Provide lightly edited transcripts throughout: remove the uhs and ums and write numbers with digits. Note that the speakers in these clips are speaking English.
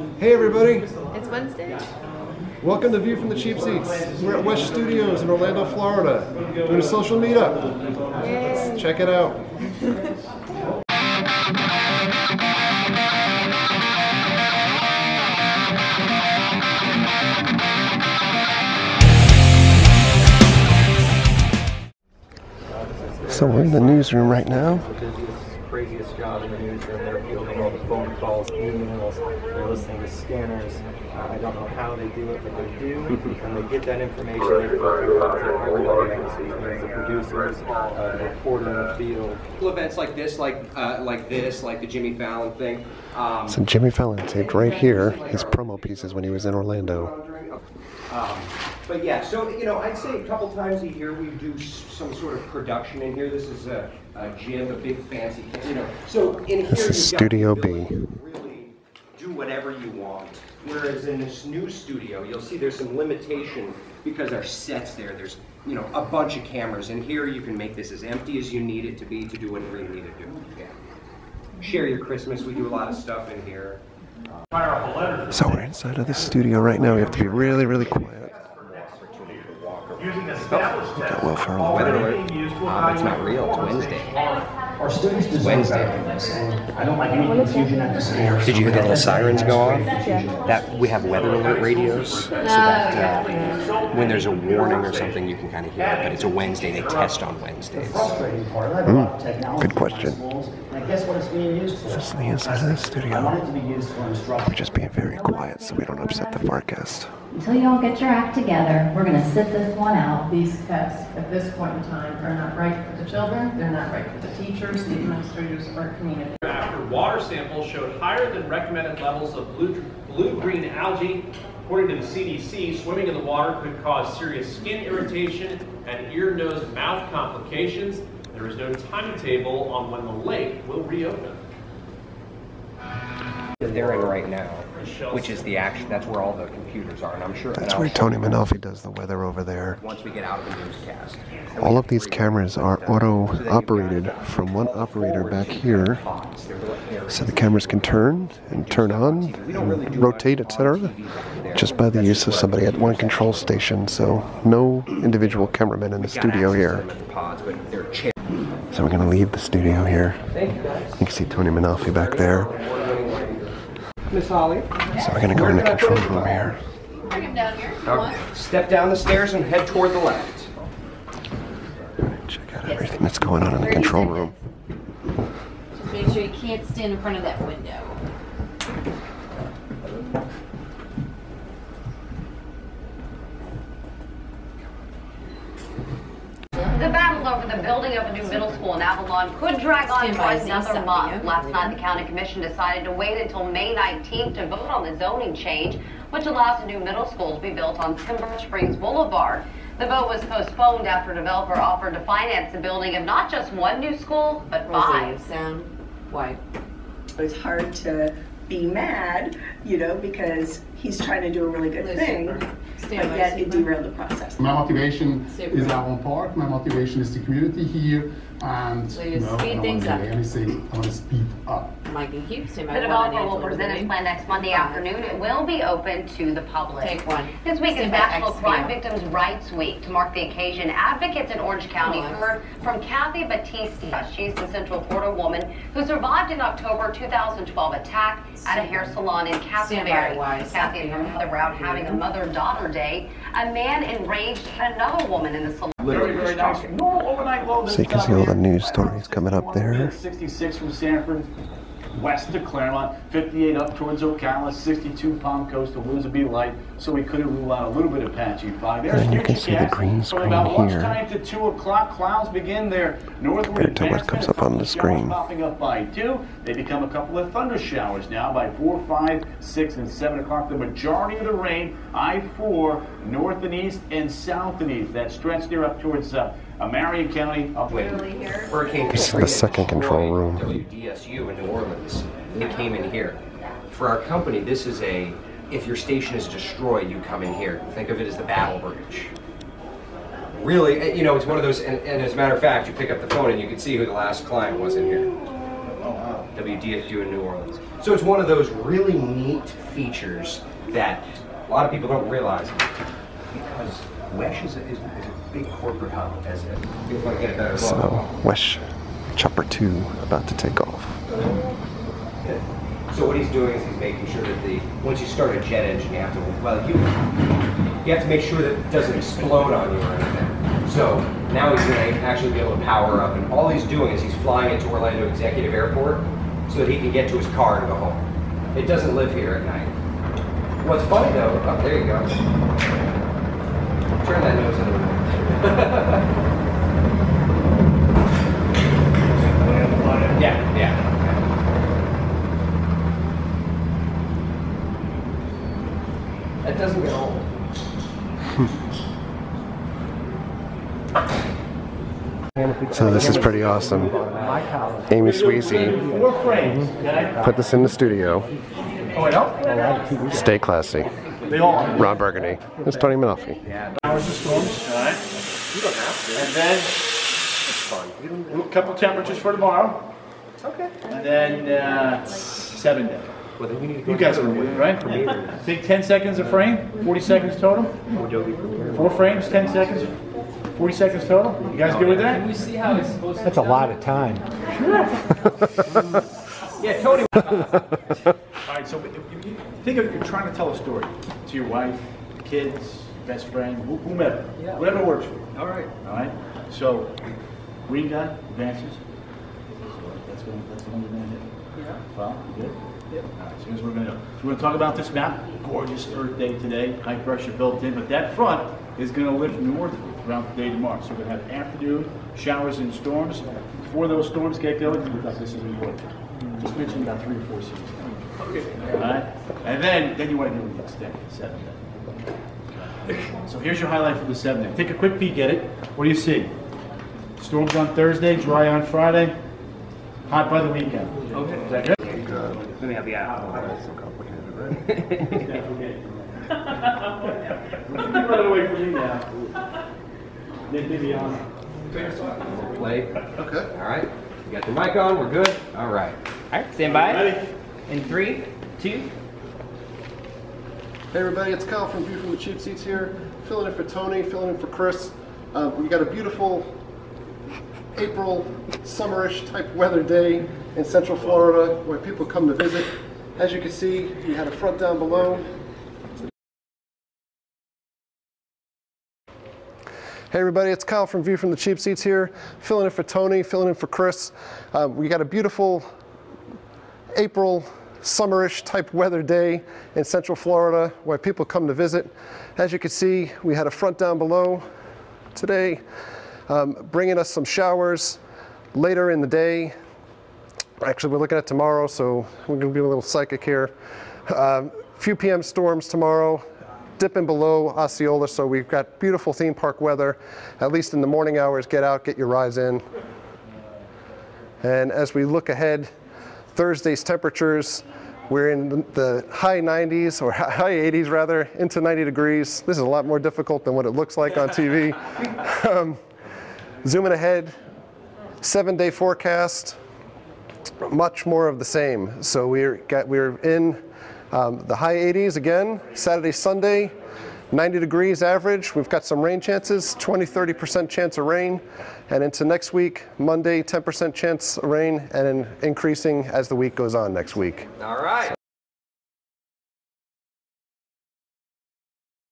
Hey everybody! It's Wednesday. Welcome to View from the Cheap Seats. We're at WESH Studios in Orlando, Florida, doing a social meetup. Yay. Let's check it out. So we're in the newsroom right now. Craziest job in the newsroom. They're fielding all the phone calls, emails, they're listening to scanners. I don't know how they do it, but they do. And they get that information, they filter it out to everybody else, which means the producers, the reporter in the field. Events like this, like the Jimmy Fallon thing. So Jimmy Fallon taped right here his promo pieces when he was in Orlando. But yeah, so I'd say a couple times a year we do some sort of production in here. This is a gym, a big fancy, So in here This is Studio B. Really do whatever you want. Whereas in this new studio, you'll see there's some limitation because our set's there. There's a bunch of cameras. In here, you can make this as empty as you need it to be to do whatever you need to do. Yeah. Share your Christmas. We do a lot of stuff in here. So we're inside of the studio right now. We have to be really, really quiet. Got Will Ferrell. Weather alert. But it's not real. It's Wednesday. It's Wednesday. I don't like any confusion at the same. Did you hear the little sirens go off? That we have weather alert radios, so that when there's a warning or something, you can kind of hear it. But it's a Wednesday. They test on Wednesdays. Good question. I guess what it's being used for. This is the inside of the studio. I want it to be used for instruction. We're just being very quiet so we don't upset the forecast. Until you all get your act together, we're going to sit this one out. These tests at this point in time are not right for the children, they're not right for the teachers, the administrators, or community. After water samples showed higher than recommended levels of blue-green algae. According to the CDC, swimming in the water could cause serious skin irritation and ear, nose, mouth complications. There is no timetable on when the lake will reopen. They're in right now, which is the action. That's where all the computers are, and I'm sure That's where Tony Manalfi does the weather over there. Once we get out of the newscast. All of these cameras are auto-operated from one operator back here, so the cameras can turn and turn on, and rotate, etc., just by the use of somebody at one control station. So no individual cameraman in the studio here. So we're going to leave the studio here. You can see Tony Manalfi back there. Miss Holly. So we're going to go in the control room here. Bring him down here. Step down the stairs and head toward the left. Check out everything that's going on in the control room. Just make sure you can't stand in front of that window. The battle over the building of a new middle school in Avalon could drag on for another month. Last night, the county commission decided to wait until May 19th to vote on the zoning change, which allows a new middle school to be built on Timber Springs Boulevard. The vote was postponed after a developer offered to finance the building of not just one new school, but 5. Sound white. It's hard to be mad, because he's trying to do a really good thing, but yet it derailed the process. My motivation is Avalon Park. My motivation is the community here, and So you speed things up. I want to speed up. Mike and Hugh, The developer will present his plan next Monday afternoon. It will be open to the public. Take one. This week is Stand by National X Crime video. Victims' Rights Week. To mark the occasion, advocates in Orange County heard from Kathy Batista. She's the Central Florida woman who survived an October 2012 attack at a hair salon in Castleberry. Kathy and her mother were out having a mother-daughter day. A man enraged at another woman in the salon. Very nice. Normal overnight low. So you can see all the news stories coming up there. 66 from Sanford, west to Claremont, 58 up towards Ocala, 62 Palm Coast to Elizabeth Light, so we could rule out a little bit of patchy fog. There's And you can see the green From screen about here. lunchtime to 2 o'clock, clouds begin their northward Compared to what comes up on the screen. Popping up by 2. They become a couple of thunder showers now by 4, 5, 6, and 7 o'clock. The majority of the rain, I-4, north and east and south and east. That stretch there up towards Marion County. Hurricane This is the second control room. WDSU in New Orleans. They came in here. For our company, this is if your station is destroyed, you come in here. Think of it as the battle bridge. Really, it's one of those, and as a matter of fact, you pick up the phone and you can see who the last client was in here. WDSU in New Orleans. So it's one of those really neat features that a lot of people don't realize. Because WESH is a big corporate hub. If I get a better look. So WESH Chopper 2 about to take off. So what he's doing is he's making sure that once you start a jet engine, you have to, you have to make sure that it doesn't explode on you or anything. So now he's going to actually be able to power up, and all he's doing is he's flying it to Orlando Executive Airport so that he can get to his car and go home. It doesn't live here at night. What's funny though, oh, there you go. Turn that nose a little bit. Yeah. That doesn't get old. So this is pretty awesome. Amy Sweezy put this in the studio. Stay classy. Ron Burgundy. It's Tony Manoffi. Hours of storms, all right? You don't have to. And then It's fun. a couple temperatures for tomorrow. Okay. And then 7 days. Well, then we need to go You guys to are the with it, right? Take 10 seconds a frame, 40 seconds total. 4 frames, 10 seconds, 40 seconds total. You guys good with that? Can we see how it's supposed to? That's a lot of time. Yeah, Tony. All right, so if you think of you're trying to tell a story to your wife, kids, best friend, whomever, whatever works for you. All right. All right. So green guy advances. So that's the one we're going to hit. Yeah. Well, you good? Yep. All right, so here's what we're going to do. So we're going to talk about this map. Gorgeous Earth day today. High pressure built in, but that front is going to lift northward throughout the day tomorrow. So we're going to have afternoon showers and storms. Before those storms get going, we thought this is important. Just mentioned about 3 or 4 cities. Okay. All right. And then you want to do the extended 7 day. So here's your highlight for the 7 day. Take a quick peek at it. What do you see? Storms on Thursday, dry on Friday, hot by the weekend. Okay. Is that good? Let me have the app. That's so complicated, right? You're running away from me now. Maybe on. Play. Okay. All right. You got your mic on. We're good. All right. All right, stand by. Ready? In 3, 2. Hey everybody, it's Kyle from View from the Cheap Seats here, filling in for Tony, filling in for Chris. We got a beautiful April, summerish type weather day in Central Florida where people come to visit. As you can see, we had a front down below. Hey everybody, it's Kyle from View from the Cheap Seats here, filling in for Tony, filling in for Chris. We got a beautiful April, summerish type weather day in Central Florida where people come to visit. As you can see, we had a front down below today, bringing us some showers later in the day. Actually, we're looking at tomorrow, so we're going to be a little psychic here. Few PM storms tomorrow, dipping below Osceola, so we've got beautiful theme park weather, at least in the morning hours. Get out, get your rides in. And as we look ahead, Thursday's temperatures, we're in the high 90s, or high 80s rather, into 90 degrees. This is a lot more difficult than what it looks like on TV. Zooming ahead, 7-day forecast, much more of the same. So we're in the high 80s again, Saturday, Sunday, 90 degrees average. We've got some rain chances, 20–30% chance of rain. And into next week, Monday, 10% chance of rain, and then increasing as the week goes on next week. All right.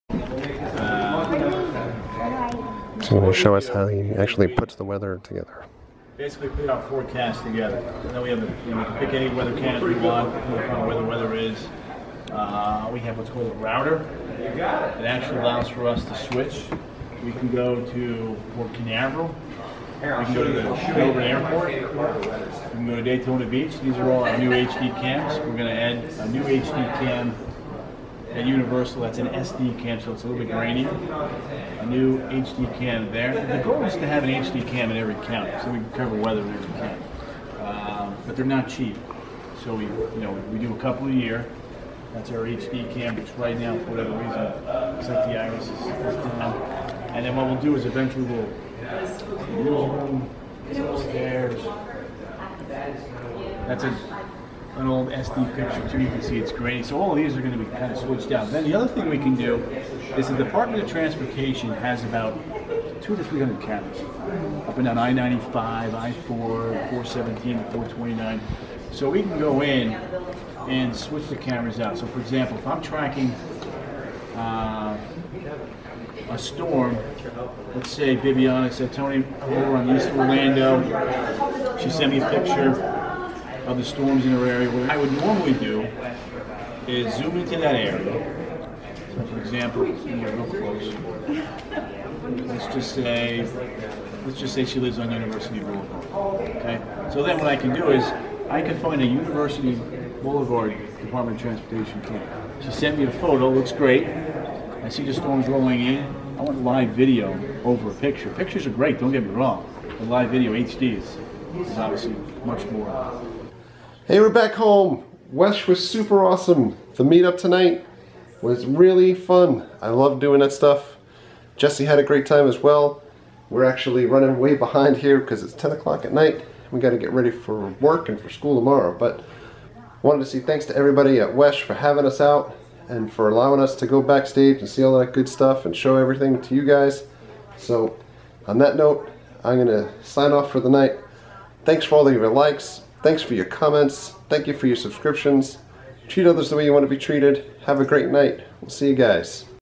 So I'm going to show us how he actually puts the weather together. Basically put our forecast together. And then we have we can pick any weather cannon we want, where the weather is. We have what's called a router. It actually allows for us to switch. We can go to Port Canaveral. We can go to the Dover Airport. We can go to Daytona Beach. These are all our new HD cams. We're going to add a new HD cam at Universal. That's an SD cam, so it's a little bit grainy. A new HD cam there. The goal is to have an HD cam in every county, so we can cover weather in every county. But they're not cheap, so we do a couple a year. That's our HD cam, which right now, for whatever reason, looks like the iris is down. And then what we'll do is eventually we'll newsroom, it's upstairs. That's a an old SD picture too. You can see it's grainy. So all of these are going to be kind of switched out. Then the other thing we can do is the Department of Transportation has about 200 to 300 cameras up and down I-95, I-4, 417, and 429. So we can go in and switch the cameras out. So for example, if I'm tracking a storm, let's say Bibiana said, Tony, over on East Orlando, she sent me a picture of the storms in her area. What I would normally do is zoom into that area. So for example, real close. Let's just say she lives on University Boulevard. Okay. So then what I can do is I can find a University Boulevard Department of Transportation camera. She sent me a photo. Looks great. I see the storms rolling in. I want live video over a picture. Pictures are great. Don't get me wrong. But live video HD is obviously much more. Hey, we're back home. WESH was super awesome. The meetup tonight was really fun. I love doing that stuff. Jesse had a great time as well. We're actually running way behind here because it's 10 o'clock at night. We got to get ready for work and for school tomorrow. But wanted to say thanks to everybody at WESH for having us out and for allowing us to go backstage and see all that good stuff and show everything to you guys. So on that note, I'm going to sign off for the night. Thanks for all of your likes. Thanks for your comments. Thank you for your subscriptions. Treat others the way you want to be treated. Have a great night. We'll see you guys.